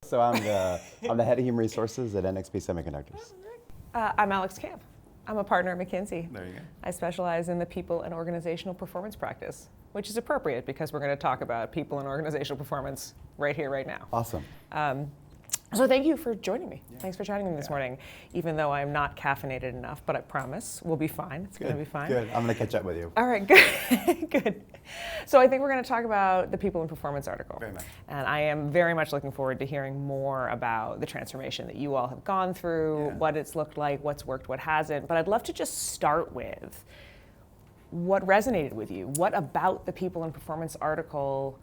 So I'm the head of human resources at NXP Semiconductors. I'm Alex Camp. I'm a partner at McKinsey. There you go. I specialize in the people and organizational performance practice, which is appropriate because we're going to talk about people and organizational performance right here, right now. Awesome. So thank you for joiing me. Yeah. Thanks for chatting with me this morning, even though I'm not caffeinated enough, but I promise we'll be fine. It's going to be fine. Good. I'm going to catch up with you. All right, good. Good. So I think we're going to talk about the people and performance article. Very much. And I am very much looking forward to hearing more about the transformation that you all have gone through, what it's looked like, what's worked, what hasn't. But I'd love to just start with what resonated with you. What about the people and performance article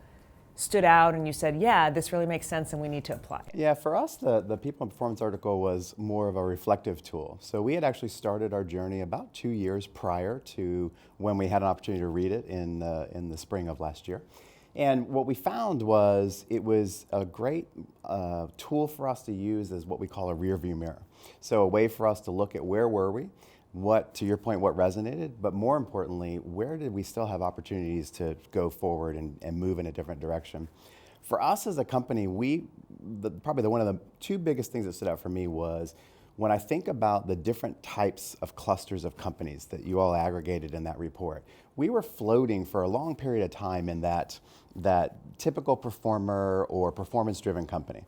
stood out and you said, yeah, this really makes sense and we need to apply it? Yeah, for us, the People and Performance article was more of a reflective tool. So we had actually started our journey about 2 years prior to when we had an opportunity to read it in the spring of last year. And what we found was it was a great tool for us to use as what we call a rear view mirror. So a way for us to look at where were we, what, to your point, what resonated, but more importantly, where did we still have opportunities to go forward and move in a different direction? For us as a company, probably one of the two biggest things that stood out for me was when I think about the different types of clusters of companies that you all aggregated in that report, we were floating for a long period of time in that typical performer or performance-driven company.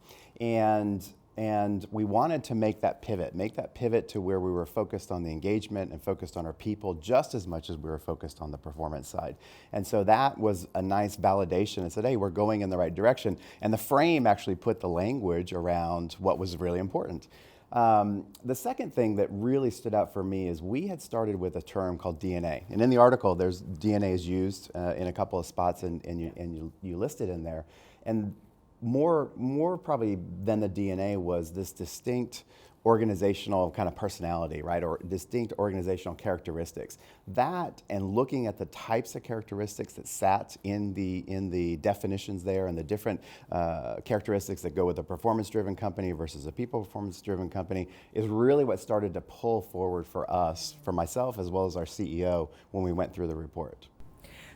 And we wanted to make that pivot to where we were focused on the engagement and focused on our people just as much as we were focused on the performance side. And so that was a nice validation and said, hey, we're going in the right direction. And the frame actually put the language around what was really important. The second thing that really stood out for me is we had started with a term called DNA. And in the article, there's DNA is used in a couple of spots and you list it in there. And more probably than the DNA was this distinct organizational kind of personality, right, or distinct organizational characteristics. That and looking at the types of characteristics that sat in the definitions there and the different characteristics that go with a performance-driven company versus a people performance-driven company is really what started to pull forward for us, for myself as well as our CEO when we went through the report.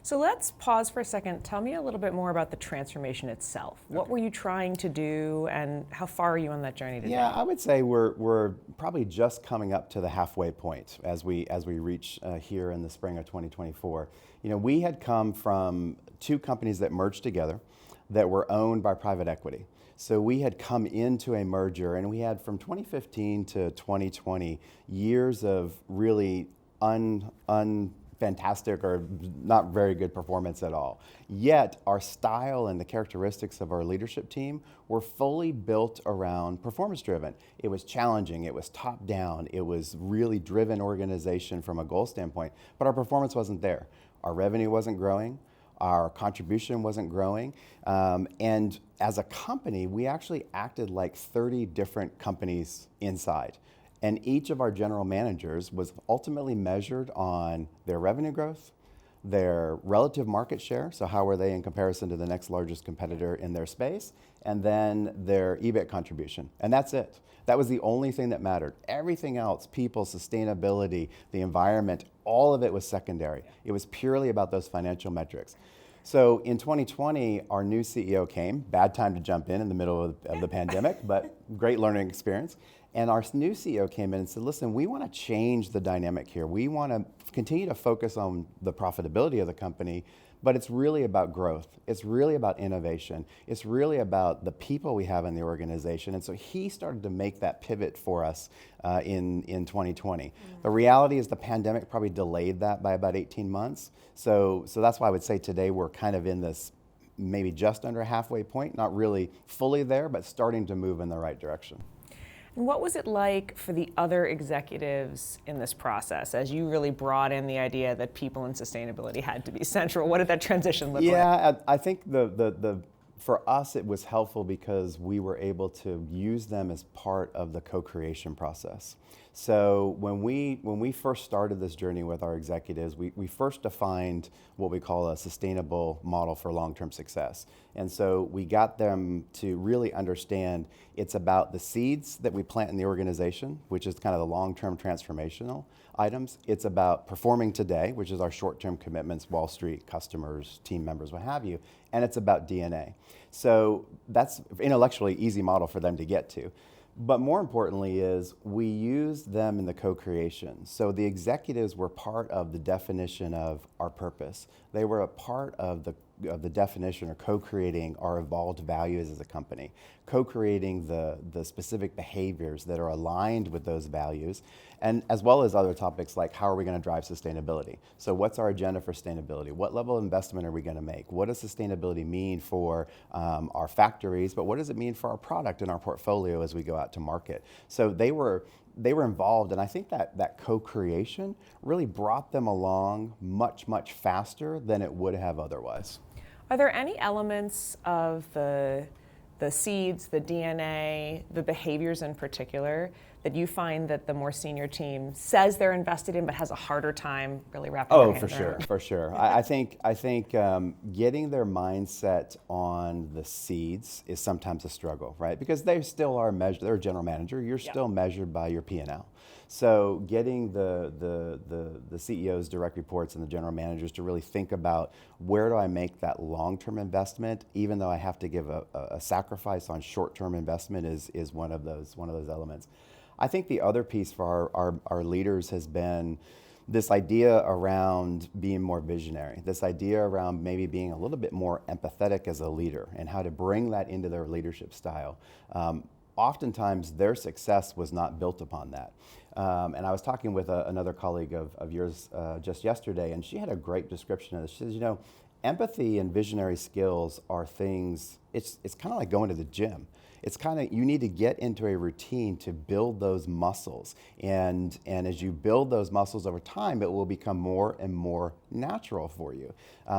So let's pause for a second. Tell me a little bit more about the transformation itself. Okay. What were you trying to do and how far are you on that journey today? Yeah, I would say we're probably just coming up to the halfway point as we reach here in the spring of 2024. You know, we had come from two companies that merged together that were owned by private equity. So we had come into a merger and we had from 2015 to 2020 years of really fantastic or not very good performance at all. Yet our style and the characteristics of our leadership team were fully built around performance driven. It was challenging, it was top down, it was really driven organization from a goal standpoint, but our performance wasn't there. Our revenue wasn't growing, our contribution wasn't growing, and as a company, we actually acted like 30 different companies inside. And each of our general managers was ultimately measured on their revenue growth, their relative market share, so how were they in comparison to the next largest competitor in their space, and then their EBIT contribution. And that's it. That was the only thing that mattered. Everything else, people, sustainability, the environment, all of it was secondary. It was purely about those financial metrics. So in 2020, our new CEO came, bad time to jump in the middle of the pandemic, but great learning experience. And our new CEO came in and said, listen, we want to change the dynamic here. We want to continue to focus on the profitability of the company, but it's really about growth. It's really about innovation. It's really about the people we have in the organization. And so he started to make that pivot for us in 2020. Mm-hmm. The reality is the pandemic probably delayed that by about 18 months. So that's why I would say today we're kind of in this maybe just under a halfway point, not really fully there, but starting to move in the right direction. And what was it like for the other executives in this process as you really brought in the idea that people and sustainability had to be central? What did that transition look like? Yeah, I think for us it was helpful because we were able to use them as part of the co-creation process. So when we first started this journey with our executives, we first defined what we call a sustainable model for long-term success. And so we got them to really understand it's about the seeds that we plant in the organization, which is kind of the long-term transformational items. It's about performing today, which is our short-term commitments, Wall Street, customers, team members, what have you. And it's about DNA. So that's intellectually easy model for them to get to. But more importantly is we used them in the co-creation. So the executives were part of the definition of our purpose. They were a part of the definition or co-creating our evolved values as a company, co-creating the specific behaviors that are aligned with those values, and as well as other topics like how are we going to drive sustainability? So what's our agenda for sustainability? What level of investment are we going to make? What does sustainability mean for our factories, but what does it mean for our product and our portfolio as we go out to market? So they were involved, and I think that co-creation really brought them along much, much faster than it would have otherwise. Are there any elements of the seeds, the DNA, the behaviors in particular, that you find that the more senior team says they're invested in but has a harder time really wrapping their hands around? For sure. I think getting their mindset on the seeds is sometimes a struggle, right? Because they still are measured. They're a general manager. You're still measured by your P&L. So getting the CEOs, direct reports, and the general managers to really think about where do I make that long-term investment, even though I have to give a sacrifice on short-term investment is one of those elements. I think the other piece for our leaders has been this idea around being more visionary, this idea around maybe being a little bit more empathetic as a leader and how to bring that into their leadership style. Oftentimes, their success was not built upon that. And I was talking with another colleague of yours just yesterday, and she had a great description of this. She says, empathy and visionary skills are things, it's kind of like going to the gym. It's kind of, you need to get into a routine to build those muscles. And as you build those muscles over time, it will become more and more natural for you,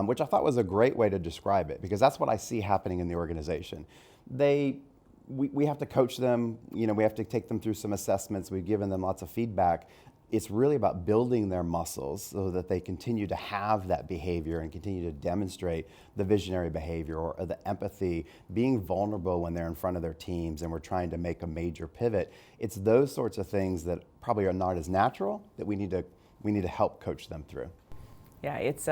which I thought was a great way to describe it, because that's what I see happening in the organization. We have to coach them, we have to take them through some assessments. We've given them lots of feedback. It's really about building their muscles so that they continue to have that behavior and continue to demonstrate the visionary behavior or the empathy, being vulnerable when they're in front of their teams and we're trying to make a major pivot. It's those sorts of things that probably are not as natural that we need to help coach them through. Yeah, it's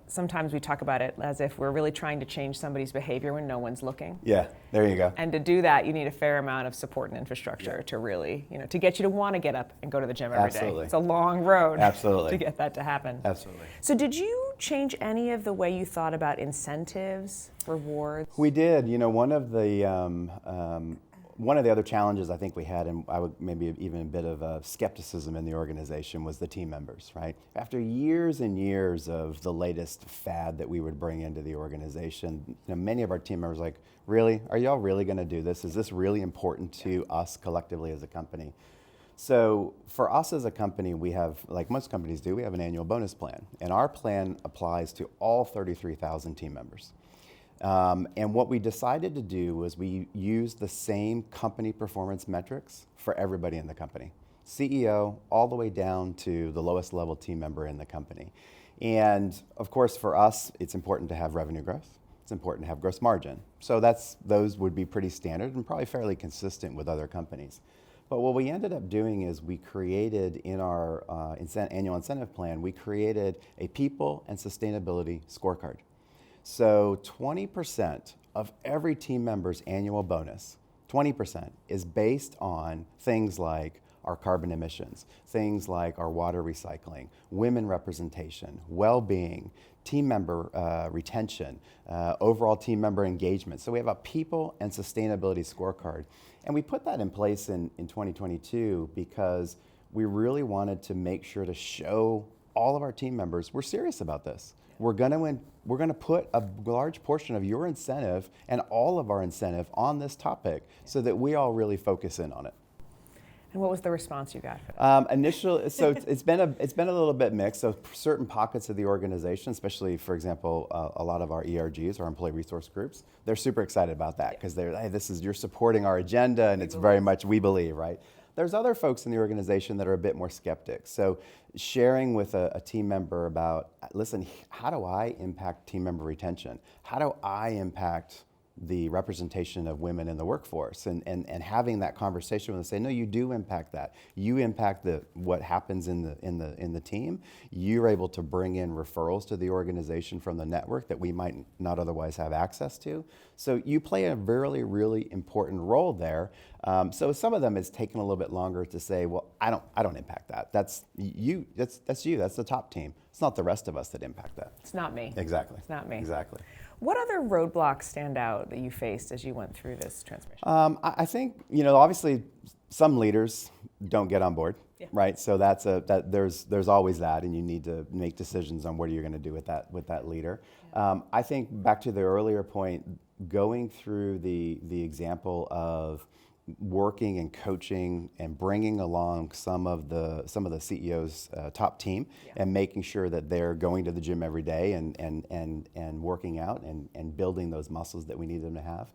sometimes we talk about it as if we're really trying to change somebody's behavior when no one's looking. Yeah, there you go. And to do that, you need a fair amount of support and infrastructure to really, to get you to want to get up and go to the gym every day. It's a long road to get that to happen. Absolutely. So did you change any of the way you thought about incentives, rewards? We did. One of the other challenges I think we had, and I would maybe even a bit of skepticism in the organization, was the team members, right? After years and years of the latest fad that we would bring into the organization, many of our team members were like, really? Are y'all really going to do this? Is this really important to us collectively as a company? So for us as a company, we have, like most companies do, we have an annual bonus plan. And our plan applies to all 33,000 team members. And what we decided to do was we used the same company performance metrics for everybody in the company. CEO all the way down to the lowest level team member in the company. And of course for us, it's important to have revenue growth. It's important to have gross margin. So those would be pretty standard and probably fairly consistent with other companies. But what we ended up doing is we created in our annual incentive plan, we created a people and sustainability scorecard. So 20% of every team member's annual bonus, 20% is based on things like our carbon emissions, things like our water recycling, women representation, well-being, team member retention, overall team member engagement. So we have a people and sustainability scorecard. And we put that in place in 2022 because we really wanted to make sure to show all of our team members we're serious about this. We're going to put a large portion of your incentive and all of our incentive on this topic so that we all really focus in on it. And what was the response you got for that? Initially, so it's been a little bit mixed. So certain pockets of the organization, especially, for example, a lot of our ERGs, our employee resource groups, they're super excited about that because they're, hey, you're supporting our agenda, and it's very much we believe, right? There's other folks in the organization that are a bit more skeptic. So sharing with a team member about, listen, how do I impact team member retention? How do I impact the representation of women in the workforce, and having that conversation with them, say, no, you do impact that. You impact what happens in the team. You're able to bring in referrals to the organization from the network that we might not otherwise have access to. So you play a really, really important role there. So some of them it's taken a little bit longer to say, well, I don't impact that. That's you. That's the top team. It's not the rest of us that impact that. It's not me. Exactly. It's not me. Exactly. What other roadblocks stand out that you faced as you went through this transformation? I think, obviously some leaders don't get on board, Yeah. right? So there's always that, and you need to make decisions on what you're going to do with that leader. Yeah. I think back to the earlier point, going through the example of working and coaching and bringing along some of the CEO's top team, yeah, and making sure that they're going to the gym every day and working out and building those muscles that we need them to have.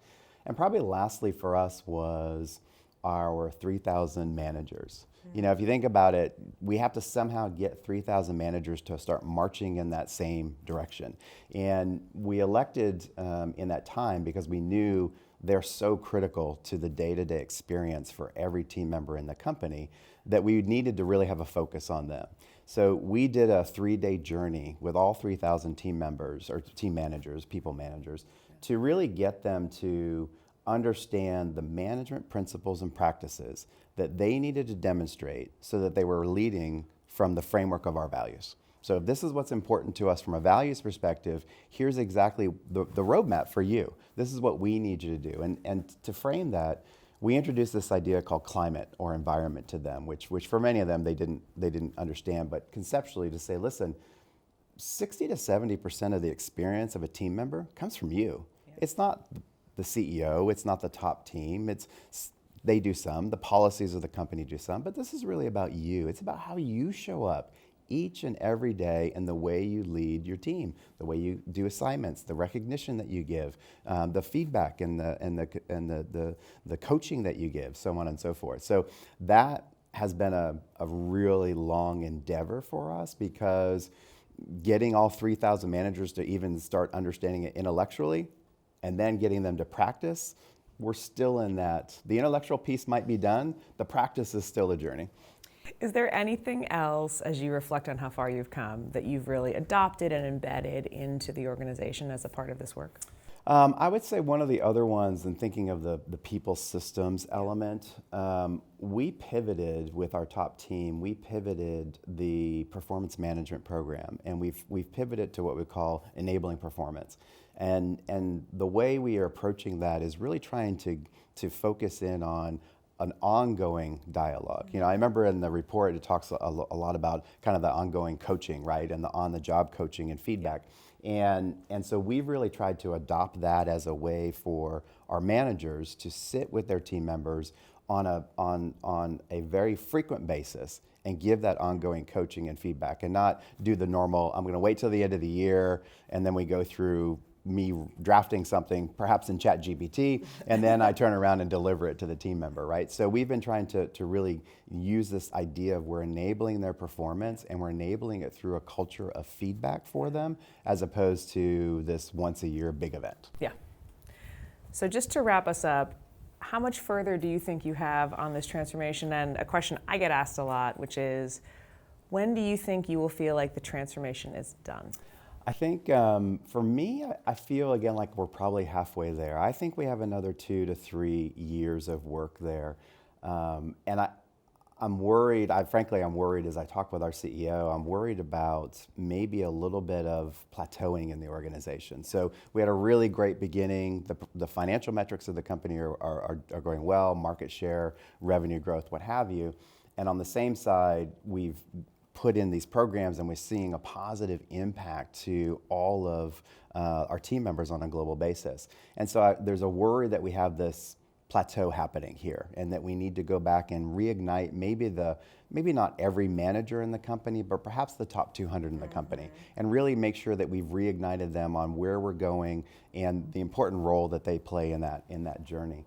And probably lastly for us was our 3,000 managers. Mm-hmm. If you think about it, we have to somehow get 3,000 managers to start marching in that same direction. And we elected in that time because we knew they're so critical to the day-to-day experience for every team member in the company that we needed to really have a focus on them. So we did a 3-day journey with all 3,000 team members, or team managers, people managers, to really get them to understand the management principles and practices that they needed to demonstrate so that they were leading from the framework of our values. So if this is what's important to us from a values perspective, here's exactly the roadmap for you. This is what we need you to do. And to frame that, we introduced this idea called climate or environment to them, which for many of them they didn't understand, but conceptually to say, listen, 60 to 70% of the experience of a team member comes from you. Yeah. It's not the CEO, it's not the top team, they do some, the policies of the company do some, but this is really about you. It's about how you show up each and every day and the way you lead your team, the way you do assignments, the recognition that you give, the feedback and the coaching that you give, so on and so forth. So that has been a really long endeavor for us, because getting all 3,000 managers to even start understanding it intellectually and then getting them to practice, we're still in that. The intellectual piece might be done, the practice is still a journey. Is there anything else, as you reflect on how far you've come, that you've really adopted and embedded into the organization as a part of this work? I would say one of the other ones, in thinking of the people systems element, we pivoted with our top team. We pivoted the performance management program, and we've pivoted to what we call enabling performance. And the way we are approaching that is really trying to focus in on an ongoing dialogue. I remember in the report it talks a lot about kind of the ongoing coaching, right, and the on-the-job coaching and feedback. And so we've really tried to adopt that as a way for our managers to sit with their team members on a very frequent basis and give that ongoing coaching and feedback, and not do the normal, I'm going to wait till the end of the year and then we go through me drafting something, perhaps in ChatGPT, and then I turn around and deliver it to the team member, right? So we've been trying to really use this idea of we're enabling their performance, and we're enabling it through a culture of feedback for them, as opposed to this once a year big event. Yeah. So just to wrap us up, how much further do you think you have on this transformation? And a question I get asked a lot, which is, when do you think you will feel like the transformation is done? I think for me, I feel again like we're probably halfway there. I think we have another 2 to 3 years of work there. And I'm worried, I'm worried as I talk with our CEO, I'm worried about maybe a little bit of plateauing in the organization. So we had a really great beginning. The financial metrics of the company are going well, market share, revenue growth, what have you. And on the same side, we've put in these programs, and we're seeing a positive impact to all of our team members on a global basis. And so there's a worry that we have this plateau happening here, and that we need to go back and reignite maybe not every manager in the company, but perhaps the top 200 in the company, and really make sure that we've reignited them on where we're going and the important role that they play in that journey.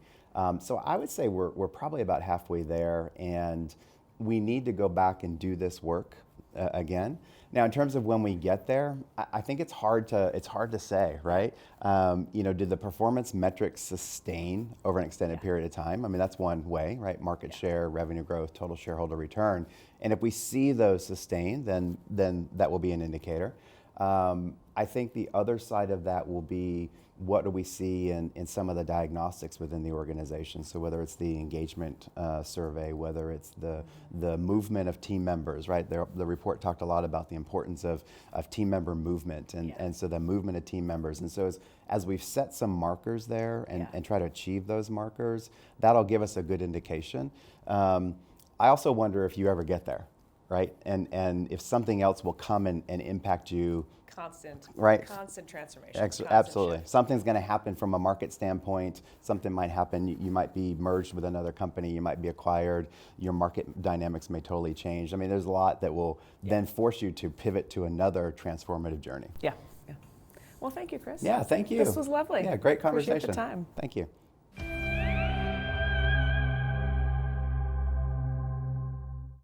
So I would say we're probably about halfway there, and we need to go back and do this work again. Now, in terms of when we get there, I think it's hard to say, right? Did the performance metrics sustain over an extended period of time? I mean, that's one way, right? Market share, revenue growth, total shareholder return. And if we see those sustain, then that will be an indicator. I think the other side of that will be, what do we see in some of the diagnostics within the organization? So whether it's the engagement survey, whether it's the movement of team members, right? The report talked a lot about the importance of team member movement, and so the movement of team members. And so as we've set some markers there and try to achieve those markers, that'll give us a good indication. I also wonder if you ever get there, right? And if something else will come and impact you. Constant transformation. Absolutely. Shift. Something's going to happen from a market standpoint. Something might happen. You might be merged with another company. You might be acquired. Your market dynamics may totally change. I mean, there's a lot that will then force you to pivot to another transformative journey. Yeah. Well, thank you, Chris. Yeah, thank you. This was lovely. Yeah, great conversation. Appreciate the time. Thank you.